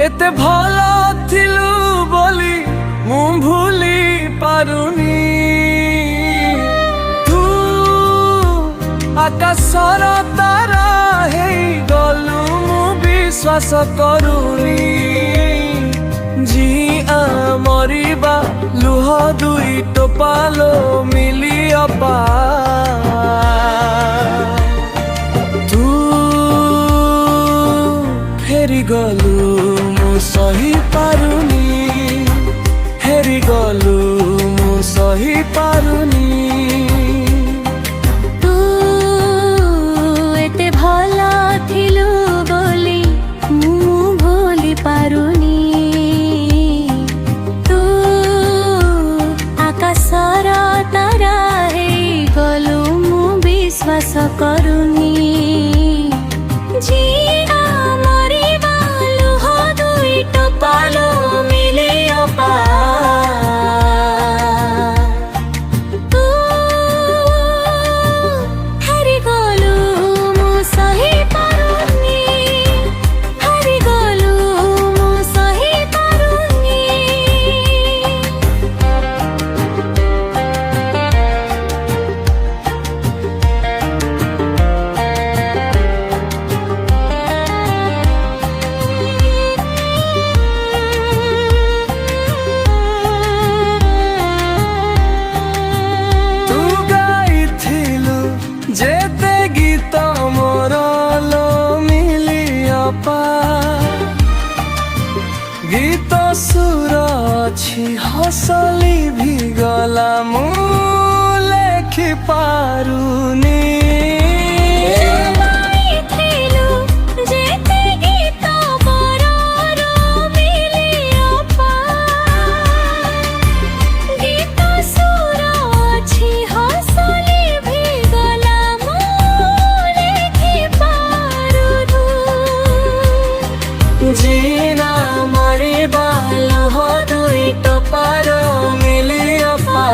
एते भला थिलु बोली मु भूली पारुनी तू आकाशर तारा हे गलु मु विश्वास करुनी जिया मरिबा लुह दुई टोपालो मिली अपा तू फेरी गलु मु सही पारुनी हेरी गलु मु सही पारुनी तू एते भला थिलु बोली मु भूली पारुनी तू आकाशर तारा हे गलु मु विश्वास करुनी जिया मरिबा लुह दुई टोपालो मिले अपा तू हरि गलु मु सही पारुनी हरि गलु मु सही पारुनी तू गाइथिलु जेते गीत मोर लो मिली अपा गीत सुर अछि हसली भी गला मु लेखि पारुनी गाइथिलु जेते गीत मोर मिली अपा गीत सुर अछि हसली भी गला मु लेखि पारुनु जीना मरिबा लुह दुई टोपारो मिली अपा